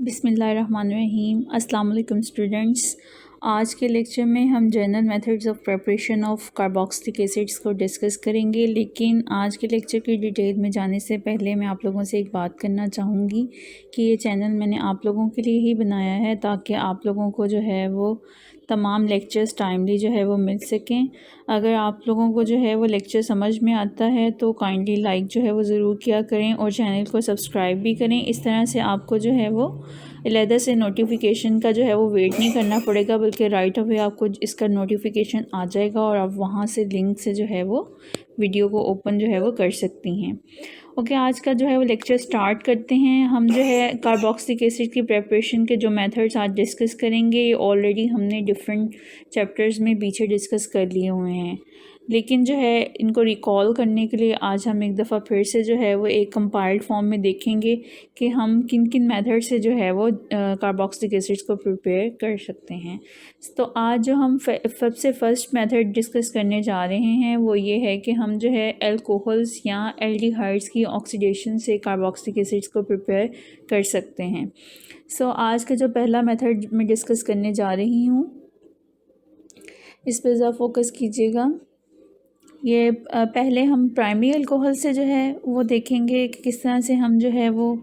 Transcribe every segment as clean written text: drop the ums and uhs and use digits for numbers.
बिस्मिल्लाहिर्रहमानिर्रहीम। अस्सलाम वालेकुम स्टूडेंट्स। आज के लेक्चर में हम general methods of preparation of carboxylic acids को डिस्कस करेंगे, लेकिन आज के लेक्चर की डिटेल में जाने से पहले मैं आप लोगों से एक बात करना चाहूँगी कि ये चैनल मैंने आप लोगों के लिए ही बनाया है ताकि आप लोगों को जो है वो तमाम लेक्चर्स टाइमली जो है वो मिल सकें। अगर आप लोगों को जो है वो लेक्चर समझ में आता है तो काइंडली लाइक जो है वो ज़रूर किया करें और चैनल को सब्सक्राइब भी करें। इस तरह से आपको जो है वो अलहदा से नोटिफिकेशन का जो है वो वेट नहीं करना पड़ेगा, बल्कि राइट अवे आपको इसका नोटिफिकेशन आ जाएगा और आप वहाँ से लिंक से जो है वो वीडियो को ओपन जो है वो कर सकती हैं। ओके, आज का जो है वो लेक्चर स्टार्ट करते हैं। हम जो है कार्बोक्सिलिक एसिड की प्रिपरेशन के जो मेथड्स आज डिस्कस करेंगे ये ऑलरेडी हमने डिफरेंट चैप्टर्स में पीछे डिस्कस कर लिए हुए हैं, लेकिन जो है इनको रिकॉल करने के लिए आज हम एक दफ़ा फिर से जो है वो एक कंपाइल्ड फॉर्म में देखेंगे कि हम किन किन मेथड से जो है वो कार्बोक्सिलिक एसिड्स को प्रिपेयर कर सकते हैं। तो आज जो हम सबसे फर्स्ट मेथड डिस्कस करने जा रहे हैं वो ये है कि हम जो है अल्कोहल्स या एल्डिहाइड्स की ऑक्सीडेशन से कार्बोक्सिलिक एसिड्स को प्रिपेयर कर सकते हैं। आज का जो पहला मेथड मैं डिस्कस करने जा रही हूँ इस पर ज़रा फोकस कीजिएगा। ये पहले हम प्राइमरी अल्कोहल से जो है वो देखेंगे कि किस तरह से हम जो है वो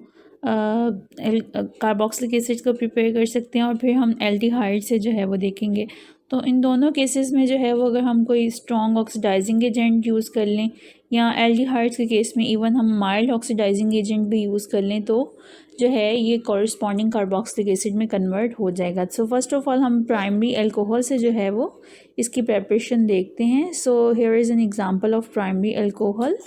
कार्बोक्सिलिक एसिड को प्रिपेयर कर सकते हैं, और फिर हम एल्डिहाइड से जो है वो देखेंगे। तो इन दोनों केसेस में जो है वो अगर हम कोई स्ट्रॉन्ग ऑक्सीडाइजिंग एजेंट यूज़ कर लें या एल्डिहाइड्स के केस में इवन हम माइल्ड ऑक्सीडाइजिंग एजेंट भी यूज़ कर लें तो जो है ये कॉरस्पॉन्डिंग कार्बोक्सिलिक एसिड में कन्वर्ट हो जाएगा। सो फर्स्ट ऑफ ऑल हम प्राइमरी अल्कोहल से जो है वो इसकी प्रेपरेशन देखते हैं। So here is an example of primary alcohol.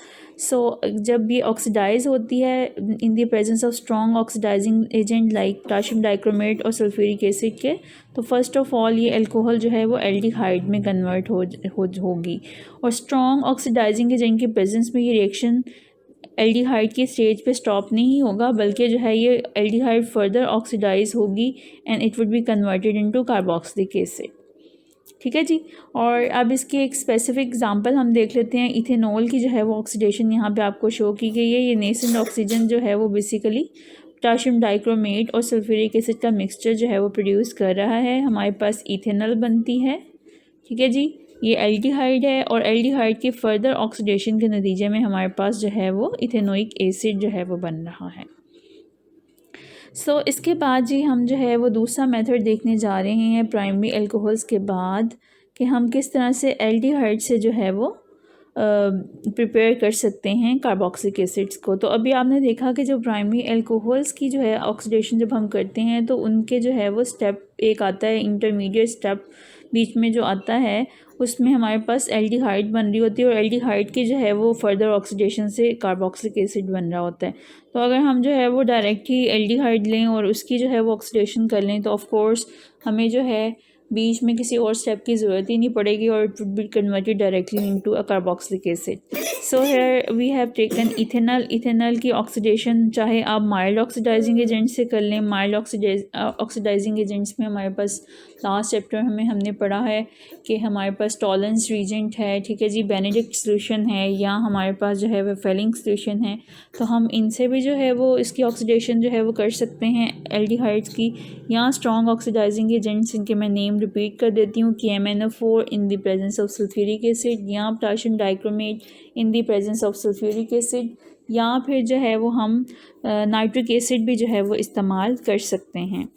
जब ये ऑक्सीडाइज होती है in the presence of strong oxidizing agent like potassium dichromate और सल्फ्यूरिक एसिड के, तो फर्स्ट ऑफ ऑल ये अल्कोहल जो है वो एल्डिहाइड में कन्वर्ट होगी। और स्ट्रॉन्ग ऑक्सीडाइजिंग एजेंट के प्रेजेंस में ये रिएक्शन एल्डिहाइड की स्टेज पे स्टॉप नहीं होगा, बल्कि जो है ये एल्डिहाइड फर्दर ऑक्सीडाइज होगी and it would be converted into carboxylic acid. ठीक है जी। और अब इसकी एक स्पेसिफिक एग्जांपल हम देख लेते हैं। इथेनॉल की जो है वो ऑक्सीडेशन यहाँ पे आपको शो की गई है। ये नेसेंट ऑक्सीजन जो है वो बेसिकली पोटेशियम डाइक्रोमेट और सल्फ्यूरिक एसिड का मिक्सचर जो है वो प्रोड्यूस कर रहा है। हमारे पास इथेनॉल बनती है। ठीक है जी। ये एल्डिहाइड है और एल्डिहाइड के फर्दर ऑक्सीडेशन के नतीजे में हमारे पास जो है वो इथेनोइक एसिड जो है वो बन रहा है। इसके बाद जी हम जो है वो दूसरा मेथड देखने जा रहे हैं प्राइमरी अल्कोहल्स के बाद कि हम किस तरह से एल्डिहाइड से जो है वो प्रिपेयर कर सकते हैं कार्बोक्सिलिक एसिड्स को। तो अभी आपने देखा कि जो प्राइमरी अल्कोहल्स की जो है ऑक्सीडेशन जब हम करते हैं तो उनके जो है वो स्टेप एक आता है, इंटरमीडिएट स्टेप बीच में जो आता है उसमें हमारे पास एल्डिहाइड बन रही होती है और एल्डिहाइड की जो है वो फर्दर ऑक्सीडेशन से कार्बोक्सिलिक एसिड बन रहा होता है। तो अगर हम जो है वो डायरेक्ट ही एल्डिहाइड लें और उसकी जो है वो ऑक्सीडेशन कर लें तो ऑफ कोर्स हमें जो है बीच में किसी और स्टेप की ज़रूरत ही नहीं पड़ेगी और it would be converted directly into a carboxylic acid. So here we have taken ethanol. Ethanol की ऑक्सीडेशन चाहे आप माइल्ड ऑक्सीडाइजिंग एजेंट से कर लें। माइल्ड ऑक्सीडाइजिंग एजेंट्स में हमारे पास लास्ट चैप्टर में हमने पढ़ा है कि हमारे पास टॉलरेंस रीजेंट है, ठीक है जी, बेनेडिक्ट सोल्यूशन है, या हमारे पास जो है वो फेलिंग सोल्यूशन है। तो हम इनसे भी जो है वो इसकी ऑक्सीडेशन जो है वो कर सकते हैं एल्डिहाइड्स की, या स्ट्रॉन्ग ऑक्सीडाइजिंग एजेंट्स इनके मैं नेम रिपीट कर देती हूँ कि MnO4 in the presence of sulphuric acid, या potassium dichromate in the presence of sulphuric acid, या फिर जो है वो हम नाइट्रिक एसिड भी जो है वो इस्तेमाल कर सकते हैं।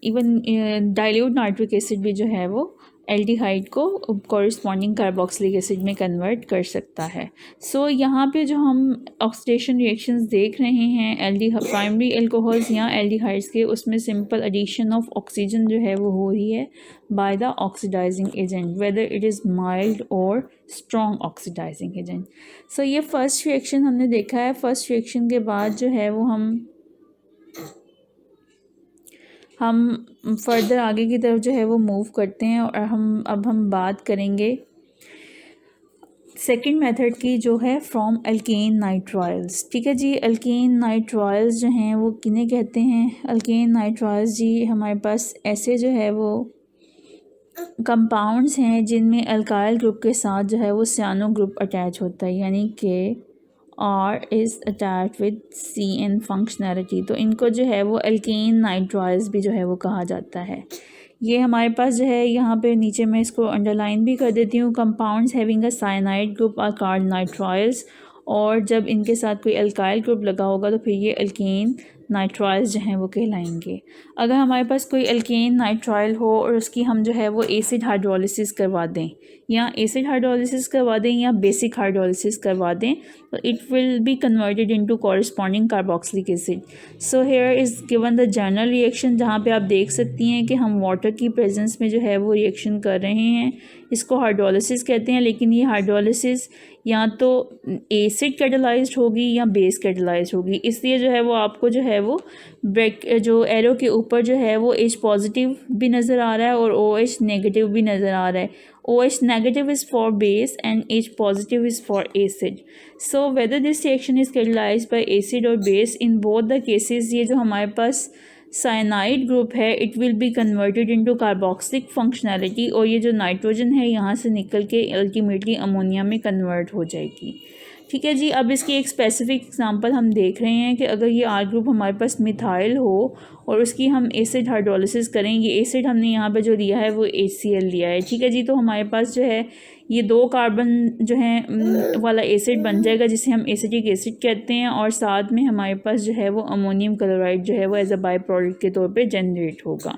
इवन डाइल्यूट नाइट्रिक एसिड भी जो है वो एल्डिहाइड को कॉरस्पॉन्डिंग कार्बोक्सिलिक एसिड में कन्वर्ट कर सकता है। यहाँ पे जो हम ऑक्सीडेशन रिएक्शंस देख रहे हैं प्राइमरी अल्कोहल्स या एल्डिहाइड्स के, उसमें सिंपल एडिशन ऑफ ऑक्सीजन जो है वो हो रही है by the oxidizing agent, whether it is mild और स्ट्रॉन्ग ऑक्सीडाइजिंग एजेंट। ये फर्स्ट रिएक्शन हमने देखा है। फर्स्ट रिएक्शन के बाद जो है वो हम फर्दर आगे की तरफ जो है वो मूव करते हैं और हम बात करेंगे सेकंड मेथड की, जो है फ्रॉम अल्केन नाइट्राइल्स। ठीक है जी। अल्केन नाइट्राइल्स जो हैं वो किन्हें कहते हैं? अल्केन नाइट्राइल्स जी हमारे पास ऐसे जो है वो कंपाउंड्स हैं जिनमें अल्काइल ग्रुप के साथ जो है वो सियानो ग्रुप अटैच होता है, यानी कि R is attached with CN functionality। तो इनको जो है वो एल्केन नाइट्राइल्स भी जो है वो कहा जाता है। ये हमारे पास जो है यहाँ पे नीचे मैं इसको अंडरलाइन भी कर देती हूँ। Compounds having a cyanide group are called nitriles, और जब इनके साथ कोई अल्काइल ग्रुप लगा होगा तो फिर ये एल्केन नाइट्राइल्स जो हैं वो कहलाएंगे। अगर हमारे पास कोई एल्केन नाइट्राइल हो और उसकी हम जो है वो एसिड हाइड्रोलिसिस करवा दें, या एसिड हाइड्रोलिसिस करवा दें या बेसिक हाइड्रोलिसिस करवा दें, तो it will be converted into corresponding carboxylic acid. So here is given the general reaction, जहाँ पे आप देख सकती हैं कि हम वाटर की प्रेजेंस में जो है वो रिएक्शन कर रहे हैं। इसको हाइड्रोलिसिस कहते हैं, लेकिन ये हाइड्रोलिसिस या तो एसिड कैटालाइज्ड होगी या बेस कैटालाइज्ड होगी। इसलिए जो है वो आपको जो है वो जो एरो के ऊपर जो है वो H पॉजिटिव भी नज़र आ रहा है और OH नेगेटिव भी नज़र आ रहा है। OH negative is for base and H positive is for acid. So whether this reaction is catalyzed by acid or base, in both the cases ये जो हमारे पास साइनाइड ग्रुप है it will be converted into carboxylic functionality, और ये जो nitrogen है यहाँ से निकल के अल्टीमेटली अमोनिया में कन्वर्ट हो जाएगी। ठीक है जी। अब इसकी एक स्पेसिफिक एग्जांपल हम देख रहे हैं कि अगर ये आर ग्रुप हमारे पास मिथाइल हो और उसकी हम एसिड हाइड्रोलिसिस करें, ये एसिड हमने यहाँ पे जो लिया है वो HCl लिया है। ठीक है जी। तो हमारे पास जो है ये 2 कार्बन जो है वाला एसिड बन जाएगा जिसे हम एसिटिक एसिड कहते हैं, और साथ में हमारे पास जो है वो अमोनियम क्लोराइड जो है वो एज अ बाई प्रोडक्ट के तौर पे जनरेट होगा।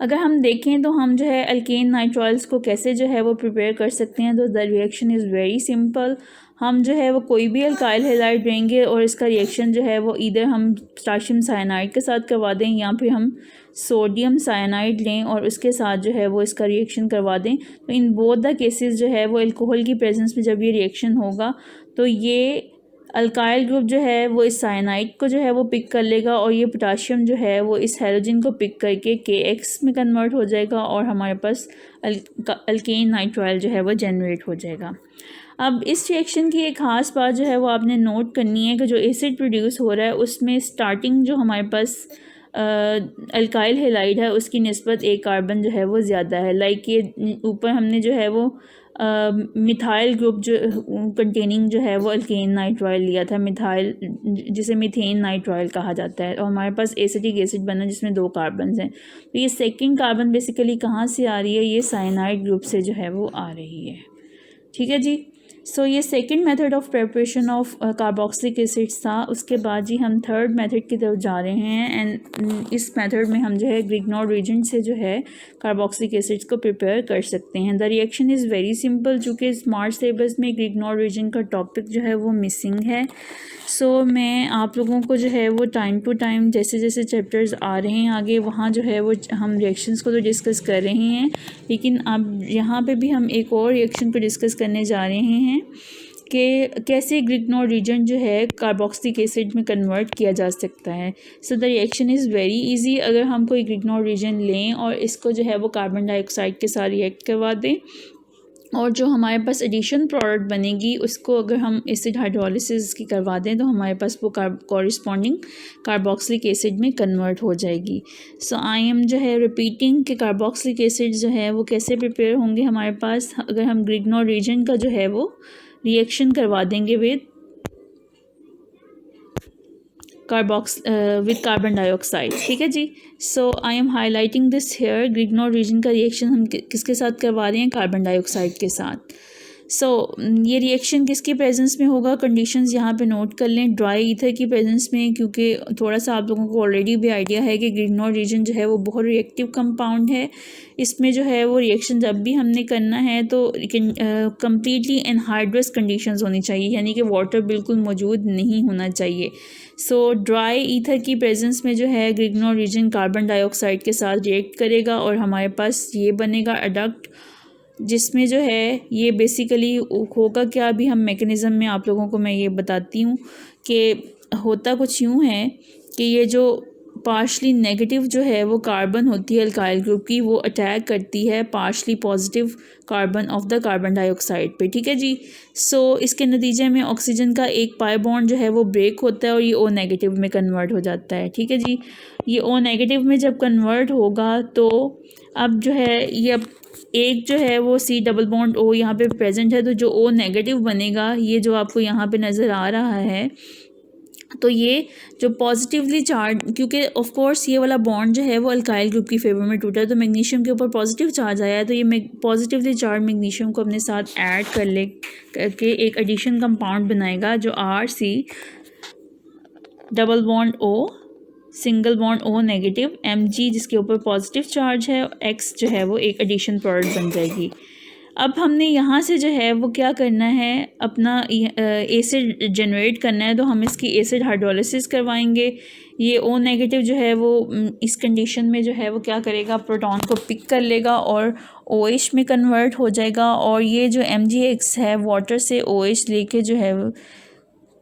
अगर हम देखें तो हम जो है अल्केन नाइट्राइल्स को कैसे जो है वो प्रिपेयर कर सकते हैं, तो the reaction is very simple. हम जो है वो कोई भी अल्काइल हैलाइड लेंगे और इसका रिएक्शन जो है वो इधर हम पोटाशियम साइनाइड के साथ करवा दें या फिर हम सोडियम साइनाइड लें और उसके साथ जो है वो इसका रिएक्शन करवा दें। तो इन बोथ द केसेस जो है वो अल्कोहल की प्रेजेंस में जब ये रिएक्शन होगा तो ये अल्काइल ग्रुप जो है वो इस साइनाइड को जो है वो पिक कर लेगा और ये पोटाशियम जो है वो इस हैलोजन को पिक करके KX में कन्वर्ट हो जाएगा और हमारे पास अल्केन नाइट्राइल जो है वो जनरेट हो जाएगा। अब इस रिएक्शन की एक ख़ास बात जो है वो आपने नोट करनी है कि जो एसिड प्रोड्यूस हो रहा है उसमें स्टार्टिंग जो हमारे पास अल्काइल हैलाइड है उसकी निस्बत एक कार्बन जो है वो ज़्यादा है। लाइक ये ऊपर हमने जो है वो मिथाइल ग्रुप जो कंटेनिंग जो है वो अल्केन नाइट्राइल लिया था, मिथाइल जिसे मीथेन नाइट्राइल कहा जाता है, और हमारे पास एसिटिक एसिड बना जिसमें 2 कार्बन हैं। तो ये सेकंड कार्बन बेसिकली कहाँ से आ रही है, ये साइनाइड ग्रुप से जो है वो आ रही है। ठीक है जी। सो ये second method of preparation of carboxylic acids था। उसके बाद जी हम थर्ड मेथड की तरफ जा रहे हैं, एंड इस मेथड में हम जो है ग्रिग्नॉर्ड रीजेंट से जो है कार्बोक्सिलिक एसिड्स को प्रिपेयर कर सकते हैं। The reaction is very simple, चूँकि स्मार्ट सिलेबस में ग्रिग्नॉर्ड रीजेंट का टॉपिक जो है वो मिसिंग है। सो मैं आप लोगों को जो है वो टाइम टू टाइम जैसे जैसे चैप्टर्स आ रहे हैं आगे वहाँ जो है वो हम रिएक्शंस को तो डिस्कस कर रहे हैं, लेकिन अब यहाँ पे भी हम एक और रिएक्शन को डिस्कस करने जा रहे हैं कि कैसे ग्रिग्नॉर्ड रीजेंट जो है कार्बोक्सिलिक एसिड में कन्वर्ट किया जा सकता है। So the reaction is very easy. अगर हम कोई ग्रिग्नॉर्ड रीजेंट लें और इसको जो है वो कार्बन डाइऑक्साइड के साथ रिएक्ट करवा दें और जो हमारे पास एडिशन प्रोडक्ट बनेगी उसको अगर हम एसिड हाइड्रोलिसिस की करवा दें तो हमारे पास वो कॉरिस्पॉन्डिंग कार्बोक्सिलिक एसिड में कन्वर्ट हो जाएगी। सो आई एम जो है रिपीटिंग कि कार्बोक्सिलिक एसिड जो है वो कैसे प्रिपेयर होंगे हमारे पास अगर हम ग्रिग्नॉर्ड रीजेंट का जो है वो रिएक्शन करवा देंगे विद कार्बन डाइऑक्साइड। ठीक है जी। So I am highlighting this here. Grignard reagent का रिएक्शन हम किसके साथ करवा रहे हैं, कार्बन डाइऑक्साइड के साथ। सो ये रिएक्शन किसकी प्रेजेंस में होगा, कंडीशंस यहाँ पे नोट कर लें। ड्राई ईथर की प्रेजेंस में, क्योंकि थोड़ा सा आप लोगों को ऑलरेडी भी आइडिया है कि ग्रिग्नॉर्ड रीजन जो है वो बहुत रिएक्टिव कंपाउंड है। इसमें जो है वो रिएक्शन जब भी हमने करना है तो कम्प्लीटली एनहाइड्रस कंडीशंस होनी चाहिए, यानी कि वाटर बिल्कुल मौजूद नहीं होना चाहिए। सो ड्राई ईथर की प्रेजेंस में जो है ग्रिग्नॉर्ड रीजन कार्बन डाइऑक्साइड के साथ रिएक्ट करेगा और हमारे पास ये बनेगा एडक्ट, जिसमें जो है ये बेसिकली होगा क्या, अभी हम मैकेनिज़्म में आप लोगों को मैं ये बताती हूँ कि होता कुछ यूँ है कि ये जो पार्शली नेगेटिव जो है वो कार्बन होती है अल्काइल ग्रुप की, वो अटैक करती है partially positive carbon of the carbon dioxide पे, ठीक है जी। सो इसके नतीजे में ऑक्सीजन का एक पाई बॉन्ड जो है वो ब्रेक होता है और ये ओ नेगेटिव में कन्वर्ट हो जाता है, ठीक है जी। ये ओ नेगेटिव में जब कन्वर्ट होगा तो अब जो है ये अब एक जो है वो सी डबल बॉन्ड ओ यहाँ पे प्रेजेंट है, तो जो ओ नेगेटिव बनेगा ये जो आपको यहाँ पे नज़र आ रहा है, तो ये जो पॉजिटिवली चार्ज, क्योंकि ऑफ कोर्स ये वाला बॉन्ड जो है वो अल्काइल ग्रुप की फेवर में टूटा है, तो मैग्नीशियम के ऊपर पॉजिटिव चार्ज आया है, तो ये पॉजिटिवली चार्ज मैग्नीशियम को अपने साथ ऐड करके एक एडिशन कंपाउंड बनाएगा जो RC double bond O single bond O negative Mg जिसके ऊपर पॉजिटिव चार्ज है, X जो है वो एक एडिशन प्रोडक्ट बन जाएगी। अब हमने यहाँ से जो है वो क्या करना है, अपना एसिड जनरेट करना है, तो हम इसकी एसिड हाइड्रोलिसिस करवाएंगे। ये O नेगेटिव जो है वो इस कंडीशन में जो है वो क्या करेगा, प्रोटॉन को पिक कर लेगा और OH में कन्वर्ट हो जाएगा, और ये जो MgX है वाटर से OH लेके जो है वो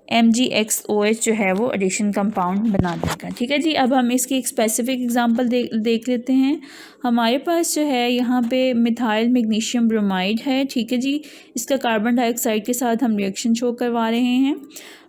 MgXOH जो है वो एडिशन कंपाउंड बना देगा, ठीक है जी। अब हम इसकी एक स्पेसिफिक एग्जांपल देख लेते हैं। हमारे पास जो है यहाँ पे मिथाइल मैग्नीशियम ब्रोमाइड है, ठीक है जी। इसका कार्बन डाइऑक्साइड के साथ हम रिएक्शन शो करवा रहे हैं।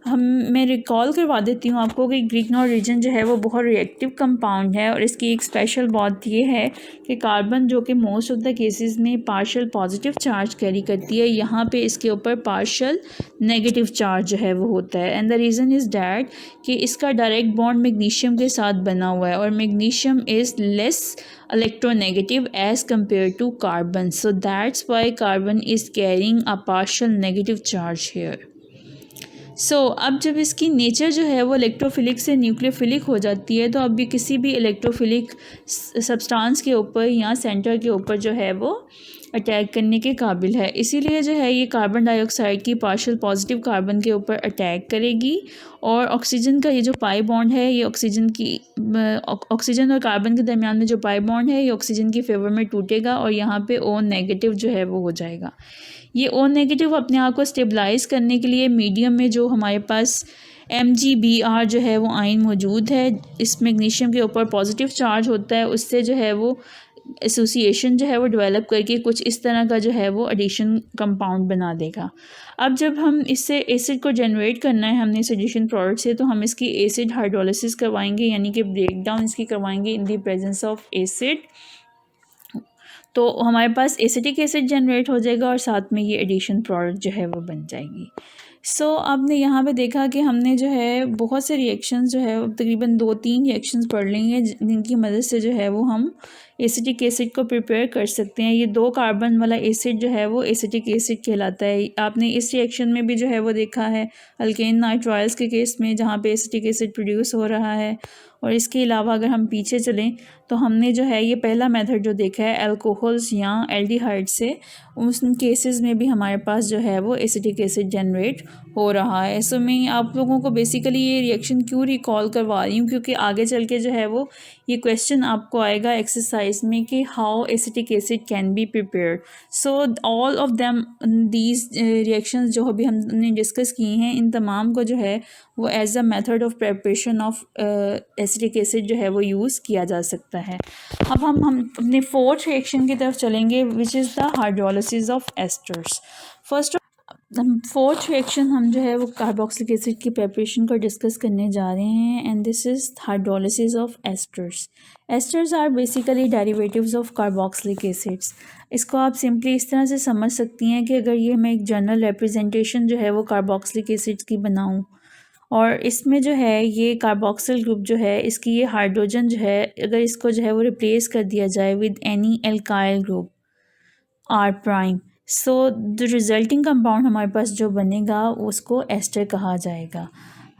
मैं रिकॉल करवा देती हूँ आपको कि ग्रिग्नॉल रीजन जो है वो बहुत रिएक्टिव कंपाउंड है, और इसकी एक स्पेशल बात ये है कि कार्बन जो कि मोस्ट ऑफ द केसेस में पार्शियल पॉजिटिव चार्ज कैरी करती है, यहाँ पे इसके ऊपर पार्शियल नेगेटिव चार्ज जो है वो होता है। And the reason is that कि इसका डायरेक्ट बॉन्ड मैग्नीशियम के साथ बना हुआ है, और magnesium is less electronegative as compared to carbon, so that's why carbon is carrying a partial negative charge here. अब जब इसकी नेचर जो है वो इलेक्ट्रोफिलिक से न्यूक्लियोफिलिक हो जाती है, तो अब ये किसी भी इलेक्ट्रोफिलिक सब्सटेंस के ऊपर या सेंटर के ऊपर जो है वो अटैक करने के काबिल है। इसीलिए जो है ये कार्बन डाइऑक्साइड की पार्शियल पॉजिटिव कार्बन के ऊपर अटैक करेगी, और ऑक्सीजन का ये जो पाई बॉन्ड है, ये ऑक्सीजन और कार्बन के दरमियान में जो पाई बॉन्ड है ये ऑक्सीजन की फेवर में टूटेगा, और यहाँ पे O नेगेटिव जो है वो हो जाएगा। ये O नेगेटिव अपने आप को स्टेबलाइज़ करने के लिए मीडियम में जो हमारे पास MgBr जो है वो आयन मौजूद है, इस मैग्नीशियम के ऊपर पॉजिटिव चार्ज होता है, उससे जो है वो एसोसिएशन जो है वो डेवलप करके कुछ इस तरह का जो है वो एडिशन कंपाउंड बना देगा। अब जब हम इससे एसिड को जनरेट करना है हमने इस एडिशन प्रोडक्ट से, तो हम इसकी एसिड हाइड्रोलिसिस करवाएंगे, यानी कि ब्रेक डाउन इसकी करवाएंगे इन द प्रेजेंस ऑफ एसिड, तो हमारे पास एसिटिक एसिड जनरेट हो जाएगा और साथ में ये एडिशन प्रोडक्ट जो है वो बन जाएगी। आपने यहाँ पे देखा कि हमने जो है बहुत से रिएक्शंस जो है तकरीबन 2-3 रिएक्शंस पढ़ ली हैं जिनकी मदद से जो है वो हम एसिटिक एसिड को प्रिपेयर कर सकते हैं। ये 2 कार्बन वाला एसिड जो है वो एसिटिक एसिड कहलाता है। आपने इस रिएक्शन में भी जो है वो देखा है अल्केन नाइट्राइल्स के केस में, जहाँ पे एसिटिक एसिड प्रोड्यूस हो रहा है। और इसके अलावा अगर हम पीछे चलें तो हमने जो है ये पहला मेथड जो देखा है अल्कोहल्स या एल्डिहाइड से, उस केसेस में भी हमारे पास जो है वो एसिटिक एसिड जनरेट हो रहा है। सो मैं आप लोगों को बेसिकली ये रिएक्शन क्यों रिकॉल करवा रही हूँ, क्योंकि आगे चल के जो है वो ये क्वेश्चन आपको आएगा एक्सरसाइज में कि how acetic acid can be prepared. So all of them these reactions जो अभी हमने डिस्कस किए हैं, इन तमाम को जो है वो as a method of preparation of acetic acid जो है वो यूज़ किया जा सकता है। अब हम अपने फोर्थ रिएक्शन की तरफ चलेंगे which is the hydrolysis of esters. Fourth reaction हम जो है वो कार्बोक्सिलिक एसिड की प्रिपरेशन को डिस्कस करने जा रहे हैं, and this is hydrolysis of esters. Esters are basically derivatives of carboxylic acids. इसको आप सिंपली इस तरह से समझ सकती हैं कि अगर ये मैं एक जनरल रिप्रेजेंटेशन जो है वो कार्बोक्सिलिक एसिड्स की बनाऊँ, और इसमें जो है ये कार्बोक्सिल ग्रुप जो है इसकी ये हाइड्रोजन जो है अगर इसको जो है वो रिप्लेस कर दिया जाए with any alkyl group R', so the resulting compound हमारे पास जो बनेगा उसको एस्टर कहा जाएगा।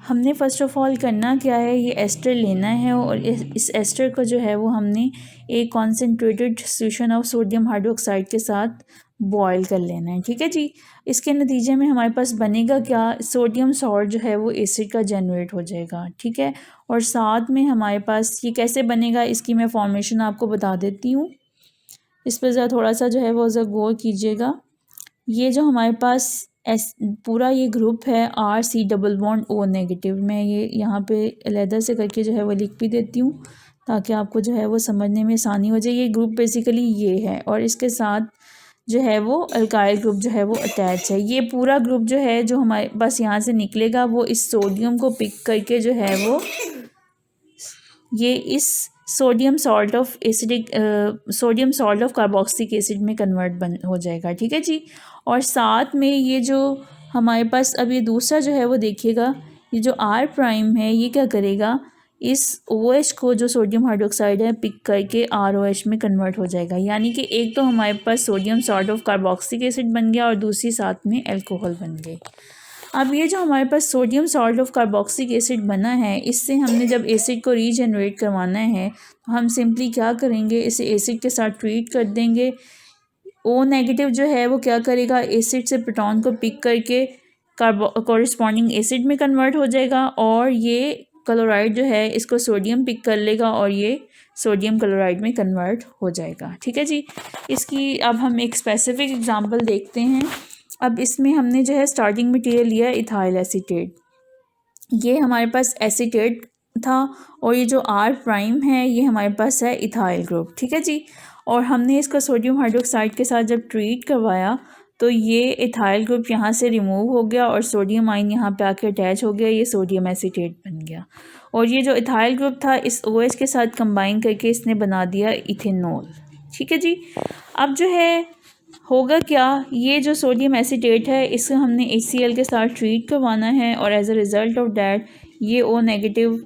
हमने फ़र्स्ट ऑफ़ ऑल करना क्या है, ये एस्टर लेना है और इस एस्टर को जो है वो हमने एक concentrated solution of sodium hydroxide के साथ बॉयल कर लेना है, ठीक है जी। इसके नतीजे में हमारे पास बनेगा क्या, सोडियम सॉल्ट जो है वो एसिड का जनरेट हो जाएगा, ठीक है। और साथ में हमारे पास ये कैसे बनेगा इसकी मैं फॉर्मेशन आपको बता देती हूँ। इस पर ज़रा थोड़ा सा जो है वो ज़रा गौर कीजिएगा। ये जो हमारे पास एस पूरा ये ग्रुप है RC double bond O negative. मैं ये यहाँ पे अलहदा से करके जो है वो लिख भी देती हूँ ताकि आपको जो है वो समझने में आसानी हो जाए। ये ग्रुप बेसिकली ये है और इसके साथ जो है वो अल्काइल ग्रुप जो है वो अटैच है। ये पूरा ग्रुप जो है जो हमारे पास यहाँ से निकलेगा वो इस सोडियम को पिक करके जो है वो ये इस sodium salt of carboxylic acid में कन्वर्ट हो जाएगा। ठीक है जी। और साथ में ये जो हमारे पास अब ये दूसरा जो है वो देखिएगा, ये जो R प्राइम है ये क्या करेगा, इस OH को जो सोडियम हाइड्रोक्साइड है पिक करके ROH में कन्वर्ट हो जाएगा। यानी कि एक तो हमारे पास sodium salt of carboxylic acid बन गया और दूसरी साथ में अल्कोहल बन गई। अब ये जो हमारे पास sodium salt of carboxylic acid बना है, इससे हमने जब एसिड को रीजनरेट करवाना है तो हम सिंपली क्या करेंगे, इसे एसिड के साथ ट्रीट कर देंगे। O नेगेटिव जो है वो क्या करेगा, एसिड से प्रोटॉन को पिक करके कॉरस्पॉन्डिंग एसिड में कन्वर्ट हो जाएगा और ये क्लोराइड जो है इसको सोडियम पिक कर लेगा और ये सोडियम क्लोराइड में कन्वर्ट हो जाएगा। ठीक है जी। इसकी अब हम एक स्पेसिफिक एग्जांपल देखते हैं। अब इसमें हमने जो है स्टार्टिंग मटेरियल लिया इथाइल एसीटेट। ये हमारे पास एसीटेट था और ये जो R प्राइम है ये हमारे पास है इथाइल ग्रुप। ठीक है जी। और हमने इसका सोडियम हाइड्रोक्साइड के साथ जब ट्रीट करवाया तो ये इथाइल ग्रुप यहाँ से रिमूव हो गया और सोडियम आयन यहाँ पे आके अटैच हो गया, ये सोडियम एसीटेट बन गया। और ये जो इथाइल ग्रुप था इस OH के साथ कंबाइन करके इसने बना दिया इथेनॉल। ठीक है जी। अब जो है होगा क्या, ये जो सोडियम एसीटेट है इसे हमने HCl के साथ ट्रीट करवाना है और as a result of that ये O नेगेटिव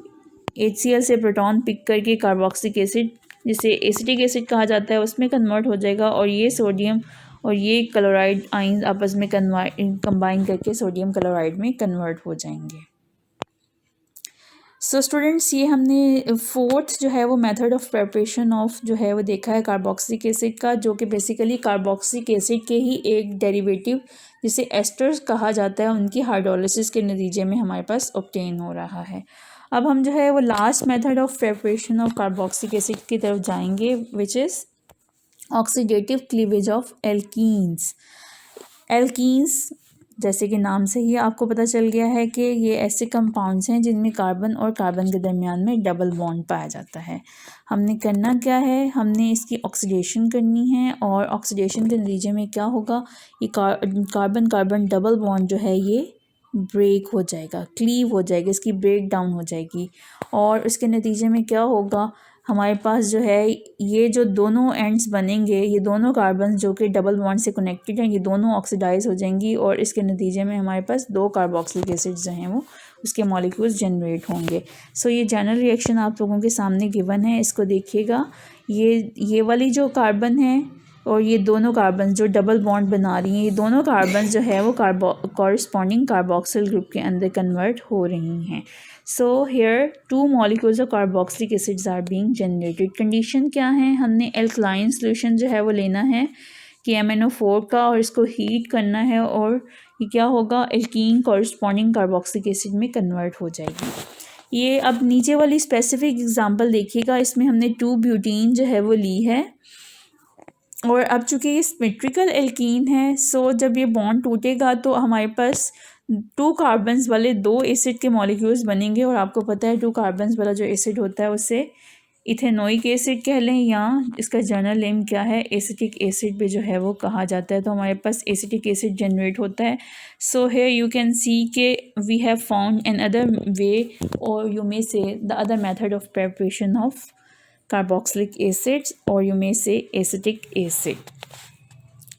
HCl से प्रोटॉन पिक करके कार्बोक्सिलिक एसिड जिसे एसिटिक एसिड कहा जाता है उसमें कन्वर्ट हो जाएगा और ये सोडियम और ये क्लोराइड आयन आपस में कंबाइन करके सोडियम क्लोराइड में कन्वर्ट हो जाएंगे। सो स्टूडेंट्स, ये हमने फोर्थ जो है वो मेथड ऑफ प्रिपरेशन ऑफ जो है वो देखा है कार्बोक्सिलिक एसिड का, जो कि बेसिकली कार्बोक्सिलिक एसिड के ही एक डेरिवेटिव जिसे एस्टर्स कहा जाता है उनकी हाइड्रोलिसिस के नतीजे में हमारे पास ऑब्टेन हो रहा है। अब हम जो है वो last method of preparation of carboxylic acid की तरफ जाएंगे, which is oxidative cleavage of alkenes. Alkenes जैसे कि नाम से ही आपको पता चल गया है कि ये ऐसे कंपाउंड्स हैं जिनमें कार्बन और कार्बन के दरमियान में डबल बॉन्ड पाया जाता है। हमने करना क्या है, हमने इसकी ऑक्सीडेशन करनी है और ऑक्सीडेशन के नतीजे में क्या होगा, ये कार्बन कार्बन डबल बॉन्ड जो है ये ब्रेक हो जाएगा, क्लीव हो जाएगी, इसकी ब्रेक डाउन हो जाएगी। और इसके नतीजे में क्या होगा, हमारे पास जो है ये जो दोनों एंड्स बनेंगे, ये दोनों कार्बन जो कि डबल बॉन्ड से कनेक्टेड हैं, ये दोनों ऑक्सीडाइज हो जाएंगी और इसके नतीजे में हमारे पास दो कार्बोक्सिलिक एसिड्स जो हैं वो उसके मॉलिक्यूल्स जनरेट होंगे। सो ये जनरल रिएक्शन आप लोगों के सामने गिवन है, इसको देखिएगा। ये वाली जो कार्बन है और ये दोनों कार्बन जो डबल बॉन्ड बना रही हैं, ये दोनों कार्बन जो है वो कॉरस्पॉन्डिंग कार्बोक्सिल ग्रुप के अंदर कन्वर्ट हो रही हैं। So here 2 molecules of carboxylic acids are being generated. Condition क्या है, हमने एल्कलाइन सोल्यूशन जो है वो लेना है कि MnO4 का और इसको हीट करना है और ये क्या होगा, एल्कीन कॉरस्पॉन्डिंग कार्बोक्सिलिक एसिड में कन्वर्ट हो जाएगी। ये अब नीचे वाली स्पेसिफिक एग्जांपल देखिएगा, इसमें हमने 2 ब्यूटीन जो है वो ली है और अब चूँकि ये सिमेट्रिकल एल्कीन है, सो जब ये बॉन्ड टूटेगा तो हमारे पास 2 कार्बन्स वाले 2 एसिड के मॉलिक्यूल्स बनेंगे। और आपको पता है 2 कार्बन्स वाला जो एसिड होता है उसे इथेनोइक एसिड कह लें या इसका जनरल नेम क्या है, एसिटिक एसिड भी जो है वो कहा जाता है। तो हमारे पास एसिटिक एसिड जनरेट होता है। So here you can see के we have found another way और you may say the other method of preparation of carboxylic acids और you may say acetic acid.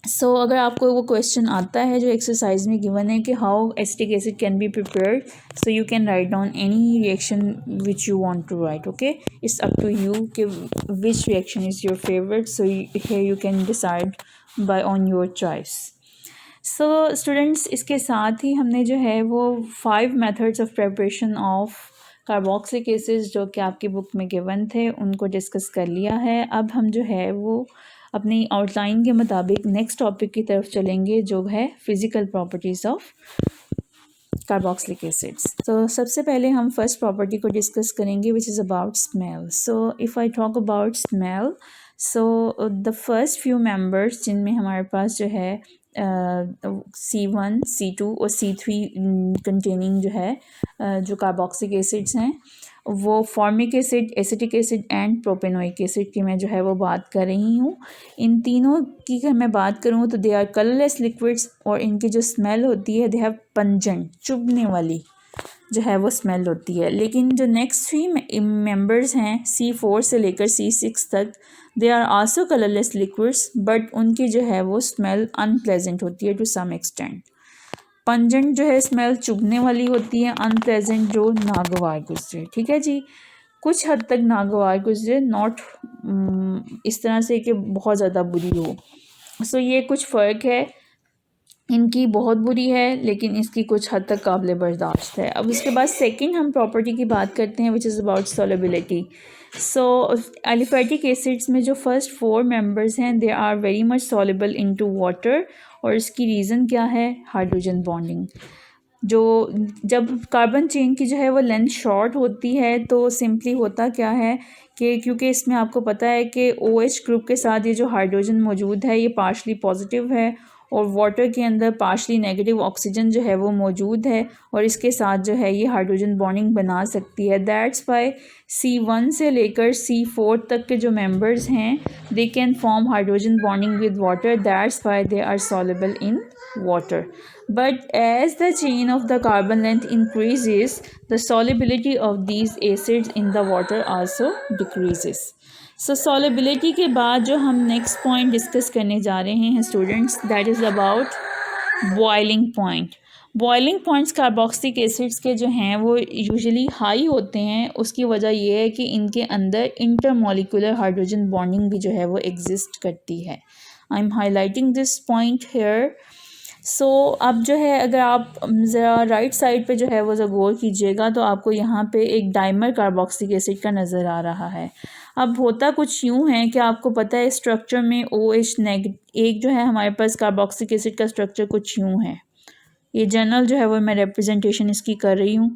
सो अगर आपको वो क्वेश्चन आता है जो एक्सरसाइज में गिवन है कि how acetic acid can be prepared, so you can write down any reaction which you want to write. Okay, it's up to you कि which reaction is your favourite. So here you can decide by on your choice. So students, इसके साथ ही हमने जो है वो 5 methods of preparation of carboxylic acids जो कि आपकी बुक में गिवन थे उनको डिस्कस कर लिया है। अब हम जो है वो अपनी आउटलाइन के मुताबिक नेक्स्ट टॉपिक की तरफ चलेंगे जो है physical properties of carboxylic acids. तो सबसे पहले हम फर्स्ट प्रॉपर्टी को डिस्कस करेंगे विच is about smell. So if I talk about smell, so the first few members जिनमें हमारे पास जो है C1 C2 और C3 कंटेनिंग जो है जो कार्बोक्सिलिक एसिड्स हैं वो formic acid, acetic acid and propanoic acid की मैं जो है वो बात कर रही हूँ। इन तीनों की अगर मैं बात करूँ तो दे आर कलरलेस लिक्विड्स और इनकी जो स्मेल होती है दे हैव पंजेंट, चुभने वाली जो है वो स्मेल होती है। लेकिन जो नेक्स्ट 3 मेंबर्स हैं C4 से लेकर C6 तक they are also colourless liquids but उनकी जो है वो स्मेल अनप्लेजेंट होती है टू सम एक्सटेंट। पंजेंट जो है स्मेल चुभने वाली होती है, अनप्लेजेंट जो नागवार गुजरे। ठीक है जी, कुछ हद तक नागवार गुजरे, नॉट इस तरह से कि बहुत ज़्यादा बुरी हो। सो ये कुछ फ़र्क है, इनकी बहुत बुरी है लेकिन इसकी कुछ हद तक काबिल बर्दाश्त है। अब इसके बाद सेकंड हम प्रॉपर्टी की बात करते हैं which is about solubility. So aliphatic acids में जो फर्स्ट 4 मेंबर्स हैं they are very much soluble into water और इसकी रीज़न क्या है, हाइड्रोजन बॉन्डिंग। जो जब कार्बन चेन की जो है वो लेंथ शॉर्ट होती है तो सिंपली होता क्या है कि क्योंकि इसमें आपको पता है कि OH ग्रुप के साथ ये जो हाइड्रोजन मौजूद है ये पार्शली पॉजिटिव है और वाटर के अंदर पार्शली नेगेटिव ऑक्सीजन जो है वो मौजूद है और इसके साथ जो है ये हाइड्रोजन बॉन्डिंग बना सकती है। दैट्स वाई C1 से लेकर C4 तक के जो मेंबर्स हैं they can form hydrogen bonding with water, that's why they are soluble in water. But as the chain of the carbon length increases, the solubility of these acids in the water also decreases. So solubility के बाद जो हम next point discuss करने जा रहे हैं students, that is about boiling point. Boiling points carboxylic acids के जो हैं वो यूजुअली हाई होते हैं। उसकी वजह ये है कि इनके अंदर इंटरमॉलिक्यूलर हाइड्रोजन बॉन्डिंग भी जो है वो एग्जिस्ट करती है। I am highlighting this point here. So अब जो है अगर आप ज़रा राइट साइड पे जो है वो गौर कीजिएगा तो आपको यहाँ पे एक डाइमर कार्बोक्सिलिक एसिड का नज़र आ रहा है। अब होता कुछ यूँ है कि आपको पता है स्ट्रक्चर में OH नेगेटिव एक जो है हमारे पास कार्बोक्सिलिक एसिड का स्ट्रक्चर कुछ यूँ है। ये जनरल जो है वो मैं रिप्रेजेंटेशन इसकी कर रही हूँ।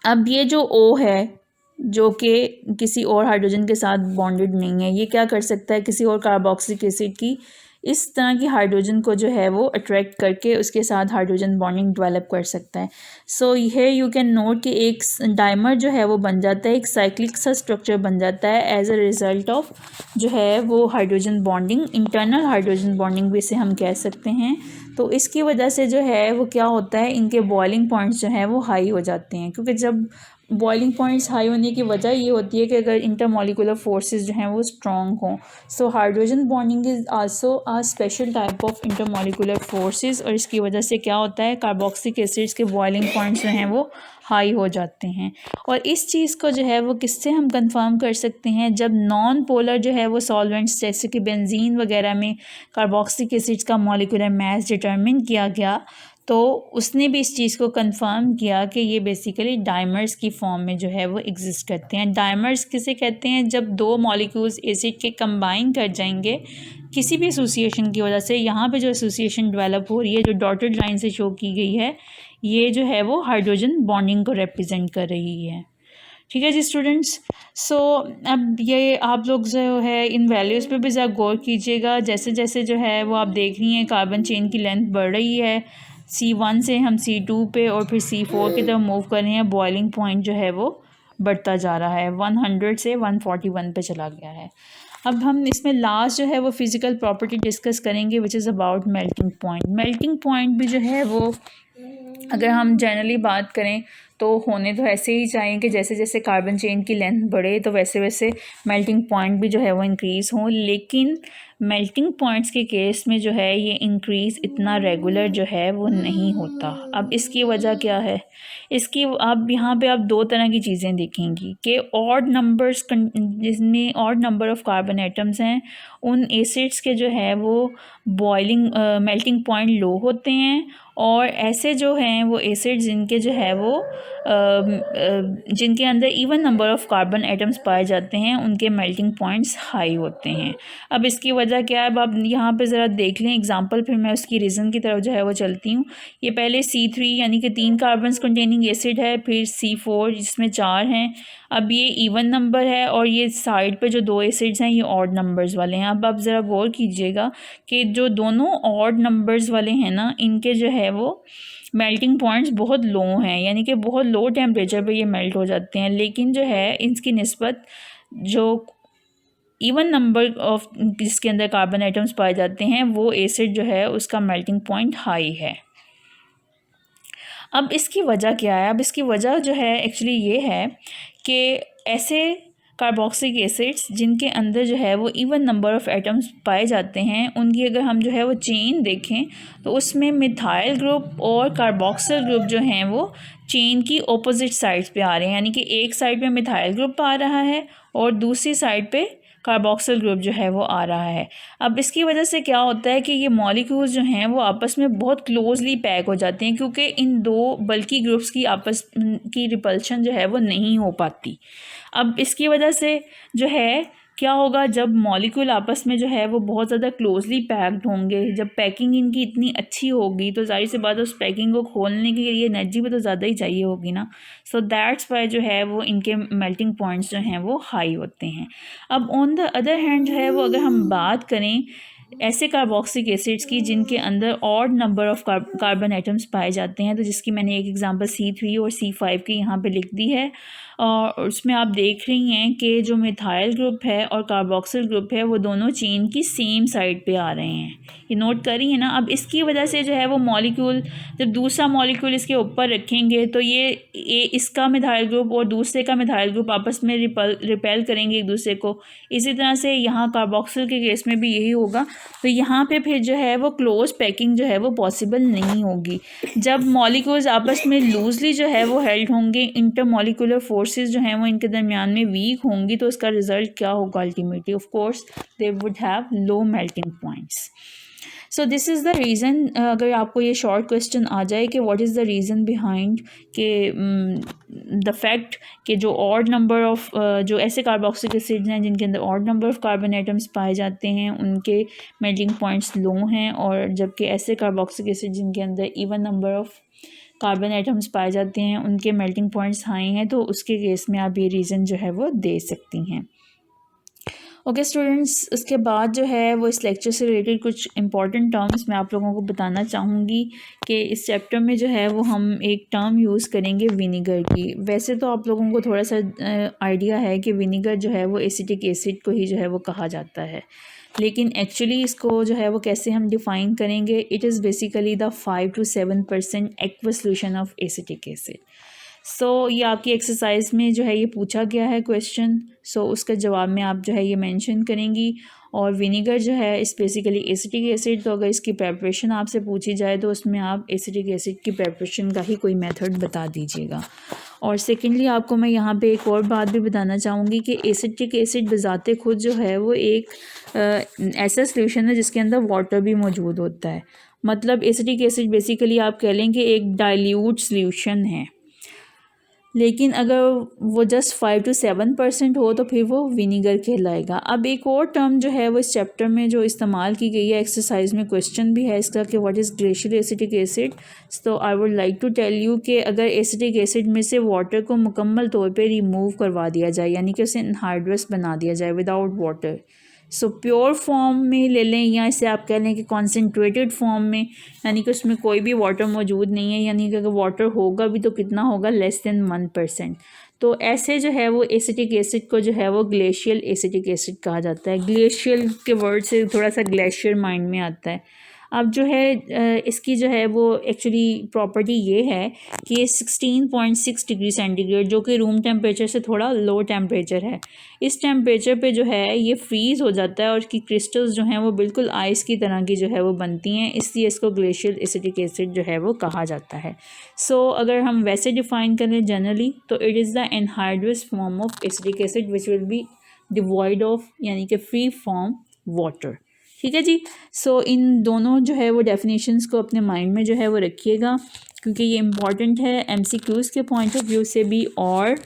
अब ये जो O है जो कि किसी और हाइड्रोजन के साथ बॉन्डेड नहीं है, ये क्या कर सकता है किसी और कार्बोक्सिलिक एसिड की इस तरह की हाइड्रोजन को जो है वो अट्रैक्ट करके उसके साथ हाइड्रोजन बॉन्डिंग डेवलप कर सकता है। सो ये यू कैन नोट कि एक डाइमर जो है वो बन जाता है, एक साइक्लिक सा स्ट्रक्चर बन जाता है एज अ रिज़ल्ट ऑफ जो है वो hydrogen bonding, internal hydrogen bonding भी इसे हम कह सकते हैं। तो इसकी वजह से जो है वो क्या होता है, इनके बॉइलिंग पॉइंट्स जो हैं वो हाई हो जाते हैं, क्योंकि जब बॉइलिंग पॉइंट्स हाई होने की वजह ये होती है कि अगर इंटरमॉलिक्यूलर फोर्सेस जो हैं वो स्ट्रॉन्ग हों। So hydrogen bonding is also a special type of intermolecular forces और इसकी वजह से क्या होता है कार्बोक्सिलिक एसिड्स के बॉइलिंग पॉइंट्स जो हैं वो हाई हो जाते हैं। और इस चीज़ को जो है वो किससे हम कंफर्म कर सकते हैं, जब नॉन पोलर जो है वो सॉल्वेंट्स जैसे कि बेंजीन वगैरह में कार्बोक्सिलिक एसिड्स का मॉलिक्यूलर मास डिटरमिन किया गया तो उसने भी इस चीज़ को कंफर्म किया कि ये बेसिकली डाइमर्स की फॉर्म में जो है वो एग्जिस्ट करते हैं। डाइमर्स किसे कहते हैं, जब 2 मॉलिक्यूल्स एसिड के कंबाइन कर जाएंगे किसी भी एसोसिएशन की वजह से। यहाँ पे जो एसोसिएशन डेवलप हो रही है जो डॉटेड लाइन से शो की गई है ये जो है वो हाइड्रोजन बॉन्डिंग को रिप्रेजेंट कर रही है। ठीक है जी स्टूडेंट्स। सो अब ये आप लोग जो है इन वैल्यूज़ पे भी ज़रा गौर कीजिएगा। जैसे जैसे जो है वो आप देख रही हैं कार्बन चेन की लेंथ बढ़ रही है, C1 से हम C2 पे और फिर C4 की तरफ मूव कर रहे हैं, बॉइलिंग पॉइंट जो है वो बढ़ता जा रहा है, 100 से 141 पे चला गया है। अब हम इसमें लास्ट जो है वो फिज़िकल प्रॉपर्टी डिस्कस करेंगे विच is about melting point. Melting point भी जो है वो अगर हम जनरली बात करें तो होने तो ऐसे ही चाहिए कि जैसे जैसे कार्बन चेन की लेंथ बढ़े तो वैसे वैसे मेल्टिंग पॉइंट भी जो है वो इंक्रीज़ हों, लेकिन मेल्टिंग पॉइंट्स के केस में जो है ये इंक्रीज़ इतना रेगुलर जो है वो नहीं होता। अब इसकी वजह क्या है, इसकी अब यहाँ पे आप 2 तरह की चीज़ें देखेंगी कि ऑड नंबर्स जिसमें odd number of carbon atoms हैं उन एसिड्स के जो है वो बॉइलिंग मेल्टिंग पॉइंट लो होते हैं और ऐसे जो हैं वो एसिड जिनके जो है वो जिनके अंदर even number of carbon atoms पाए जाते हैं उनके मेल्टिंग पॉइंट्स हाई होते हैं। अब इसकी वजह क्या है, अब आप यहाँ पे ज़रा देख लें एग्जांपल, फिर मैं उसकी रीज़न की तरफ जो है वो चलती हूँ। ये पहले C3 यानी कि 3 कार्बन्स कंटेनिंग एसिड है, फिर C4 जिसमें 4 हैं। अब ये इवन नंबर है और ये साइड पे जो 2 एसिड्स हैं ये ऑड नंबर्स वाले हैं। अब आप ज़रा गौर कीजिएगा कि जो दोनों ऑड नंबर्स वाले हैं ना, इनके जो है वो मेल्टिंग पॉइंट्स बहुत लो हैं, यानी कि बहुत लो टेम्परेचर पे ये मेल्ट हो जाते हैं। लेकिन जो है इसकी निस्बत जो इवन नंबर ऑफ जिसके अंदर कार्बन आइटम्स पाए जाते हैं वो एसिड जो है उसका मेल्टिंग पॉइंट हाई है। अब इसकी वजह क्या है? अब इसकी वजह जो है एक्चुअली ये है कि ऐसे कार्बोक्सिलिक एसिड्स जिनके अंदर जो है वो इवन नंबर ऑफ़ एटम्स पाए जाते हैं, उनकी अगर हम जो है वो चेन देखें तो उसमें मिथाइल ग्रुप और कार्बोक्सिल ग्रुप जो हैं वो चेन की ऑपोजिट साइड्स पे आ रहे हैं, यानी कि एक साइड पे मिथाइल ग्रुप आ रहा है और दूसरी साइड पे कार्बोक्सिल ग्रुप जो है वो आ रहा है। अब इसकी वजह से क्या होता है कि ये मॉलिक्यूल्स जो हैं वो आपस में बहुत क्लोजली पैक हो जाते हैं, क्योंकि इन दो बल्कि ग्रुप्स की आपस की रिपल्शन जो है वो नहीं हो पाती। अब इसकी वजह से जो है क्या होगा, जब मॉलिक्यूल आपस में जो है वो बहुत ज़्यादा क्लोजली पैक्ड होंगे, जब पैकिंग इनकी इतनी अच्छी होगी तो ज़ाहिर सी बात है उस पैकिंग को खोलने के लिए एनर्जी भी तो ज़्यादा ही चाहिए होगी ना। सो दैट्स वाई जो है वो इनके मेल्टिंग पॉइंट्स जो हैं वो हाई होते हैं। अब ऑन द अदर हैंड जो है वो अगर हम बात करें ऐसे कार्बोक्सिलिक एसिड्स की जिनके अंदर odd number of carbon atoms पाए जाते हैं, तो जिसकी मैंने एक एग्जांपल C3 और C5 की यहाँ पे लिख दी है, और उसमें आप देख रही हैं कि जो मिथाइल ग्रुप है और कार्बोक्सिल ग्रुप है वो दोनों चेन की सेम साइड पे आ रहे हैं। ये नोट करी है ना। अब इसकी वजह से जो है वो मॉलिक्यूल, जब दूसरा मॉलिक्यूल इसके ऊपर रखेंगे तो ये इसका मिथाइल ग्रुप और दूसरे का मिथाइल ग्रुप आपस में रिपेल करेंगे एक दूसरे को। इसी तरह से यहाँ कार्बोक्सिल के केस में भी यही होगा। तो यहाँ पे फिर जो है वो क्लोज पैकिंग जो है वो पॉसिबल नहीं होगी। जब मॉलिक्यूल्स आपस में लूजली जो है वो हेल्ड होंगे, इंटरमॉलिक्यूलर फोर्सेस जो हैं वो इनके दरमियान में वीक होंगी, तो उसका रिजल्ट क्या होगा ultimately? Of course they would have low melting points. So this is the reason. अगर आपको ये शॉर्ट क्वेश्चन आ जाए कि what is the reason behind के द फैक्ट कि जो ऑड नंबर ऑफ़ जो ऐसे कार्बोक्सिलिक एसिड्स हैं जिनके अंदर odd number of carbon atoms पाए जाते हैं उनके मेल्टिंग पॉइंट्स लो हैं, और जबकि ऐसे कार्बोक्सिलिक एसिड जिनके अंदर even number of carbon atoms पाए जाते हैं उनके मेल्टिंग पॉइंट्स हाई हैं, तो उसके केस में आप ये रीज़न जो है वो दे सकती हैं। ओके स्टूडेंट्स, उसके बाद जो है वो इस लेक्चर से रिलेटेड कुछ इंपॉर्टेंट टर्म्स मैं आप लोगों को बताना चाहूँगी कि इस चैप्टर में जो है वो हम एक टर्म यूज़ करेंगे विनीगर की। वैसे तो आप लोगों को थोड़ा सा आइडिया है कि विनीगर जो है वो एसिटिक एसिड को ही जो है वो कहा जाता है, लेकिन एक्चुअली इसको जो है वो कैसे हम डिफ़ाइन करेंगे? It is basically the 5 to 7% aqueous solution of acetic acid. So ये आपकी एक्सरसाइज में जो है ये पूछा गया है क्वेश्चन। सो उसका जवाब में आप जो है ये मेंशन करेंगी। और विनीगर जो है इस बेसिकली एसिटिक एसिड, तो अगर इसकी प्रेपरेशन आपसे पूछी जाए तो उसमें आप एसिटिक एसिड की प्रेपरेशन का ही कोई मेथड बता दीजिएगा। और सेकेंडली आपको मैं यहाँ पे एक और बात भी बताना चाहूँगी कि एसिटिक एसिड बजाते खुद जो है वो एक ऐसा सॉल्यूशन है जिसके अंदर वाटर भी मौजूद होता है। मतलब एसिटिक एसिड बेसिकली आप कह लें कि एक डाइल्यूट सॉल्यूशन है, लेकिन अगर वो जस्ट 5 to 7% हो तो फिर वो विनीगर कहलाएगा। अब एक और टर्म जो है वो इस चैप्टर में जो इस्तेमाल की गई है, एक्सरसाइज में क्वेश्चन भी है इसका कि what is glacial acetic acid. तो I would like to tell you कि अगर एसिटिक एसिड में से वाटर को मुकम्मल तौर पे रिमूव करवा दिया जाए, यानी कि उसे एनहाइड्रस बना दिया जाए without water, so pure form में ले लें या इसे आप कह लें कि कॉन्सेंट्रेटेड फॉर्म में, यानी कि उसमें कोई भी वाटर मौजूद नहीं है, यानी कि अगर वाटर होगा भी तो कितना होगा, लेस देन 1%। तो ऐसे जो है वो एसिटिक एसिड को जो है वो ग्लेशियल एसिटिक एसिड कहा जाता है। ग्लेशियल के वर्ड से थोड़ा सा ग्लेशियर माइंड में आता है। अब जो है इसकी जो है वो एक्चुअली प्रॉपर्टी ये है कि ये 16.6 डिग्री सेंटीग्रेड, जो कि रूम टेम्परेचर से थोड़ा लो टेम्परेचर है, इस टेम्परेचर पे जो है ये फ्रीज़ हो जाता है और इसकी क्रिस्टल्स जो हैं वो बिल्कुल आइस की तरह की जो है वो बनती हैं, इसलिए इसको ग्लेशियल एसिटिक एसिड जो है वो कहा जाता है। सो अगर हम वैसे डिफ़ाइन करें जनरली तो it is the anhydrous form of acetic acid which will be devoid of, यानी कि फ्री फ्रॉम वाटर। ठीक है जी। सो इन दोनों जो है वो डेफिनेशंस को अपने माइंड में जो है वो रखिएगा, क्योंकि ये इम्पॉर्टेंट है एमसीक्यूज़ के पॉइंट ऑफ व्यू से भी, और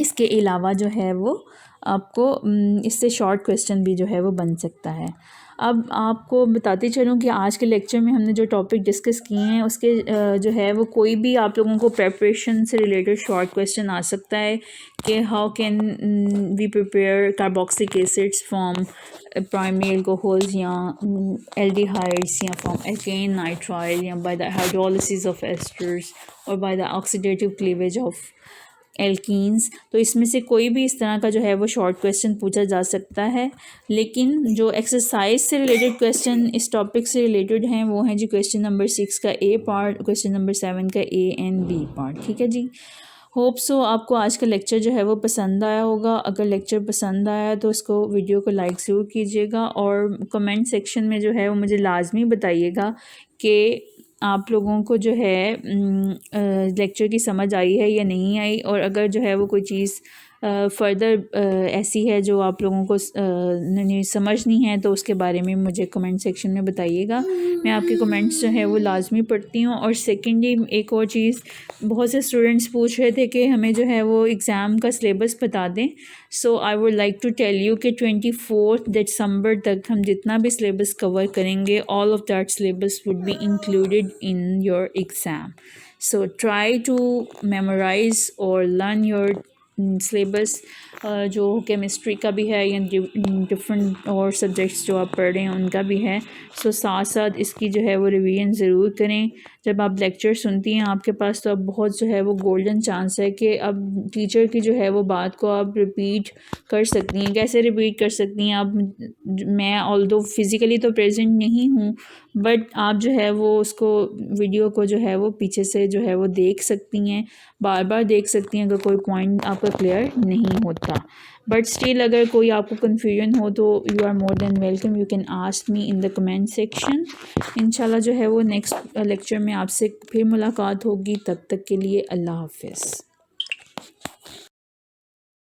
इसके अलावा जो है वो आपको इससे शॉर्ट क्वेश्चन भी जो है वो बन सकता है। अब आपको बताती चलूँ कि आज के लेक्चर में हमने जो टॉपिक डिस्कस किए हैं उसके जो है वो कोई भी आप लोगों को प्रेपरेशन से रिलेटेड शॉर्ट क्वेश्चन आ सकता है कि how can we prepare carboxylic acids from primary alcohols या एल्डिहाइड्स या फ्रॉम एल्केन नाइट्राइल या by the hydrolysis of esters और by the oxidative cleavage of alkenes. तो इसमें से कोई भी इस तरह का जो है वो शॉर्ट क्वेश्चन पूछा जा सकता है, लेकिन जो एक्सरसाइज से रिलेटेड क्वेश्चन इस टॉपिक से रिलेटेड हैं वो हैं जी क्वेश्चन नंबर 6 का ए पार्ट, क्वेश्चन नंबर 7 का ए एंड बी पार्ट। ठीक है जी। होप सो आपको आज का लेक्चर जो है वो पसंद आया होगा। अगर लेक्चर पसंद आया तो इसको वीडियो को लाइक ज़रूर कीजिएगा, और कमेंट सेक्शन में जो है वो मुझे लाजमी बताइएगा कि आप लोगों को जो है लेक्चर की समझ आई है या नहीं आई, और अगर जो है वो कोई चीज़ फ़र्दर ऐसी है जो आप लोगों को समझनी है तो उसके बारे में मुझे कमेंट सेक्शन में बताइएगा। मैं आपके कमेंट्स जो है वो लाजमी पढ़ती हूँ। और सेकेंडली एक और चीज़, बहुत से स्टूडेंट्स पूछ रहे थे कि हमें जो है वो एग्ज़ाम का सिलेबस बता दें। So I would like to tell you कि 24 दिसंबर तक हम जितना भी सिलेबस कवर करेंगे, all of that syllabus would be included in your exam. So try to memorise और लर्न योर सिलेबस, जो केमिस्ट्री का भी है या डिफरेंट और सब्जेक्ट्स जो आप पढ़ रहे हैं उनका भी है। सो साथ साथ इसकी जो है वो रिवीजन ज़रूर करें। जब आप लेक्चर सुनती हैं आपके पास तो अब बहुत जो है वो गोल्डन चांस है कि अब टीचर की जो है वो बात को आप रिपीट कर सकती हैं। कैसे रिपीट कर सकती हैं आप? मैं ऑल्दो फिज़िकली तो प्रेजेंट नहीं हूँ, बट आप जो है वो उसको वीडियो को जो है वो पीछे से जो है वो देख सकती हैं, बार बार देख सकती हैं अगर कोई पॉइंट आपका क्लियर नहीं होता। बट स्टिल अगर कोई आपको कन्फ्यूजन हो तो you are more than welcome, you can ask me in the comment section. इंशाल्लाह जो है वो नेक्स्ट लेक्चर में आपसे फिर मुलाकात होगी। तब तक के लिए अल्लाह हाफ़िज़।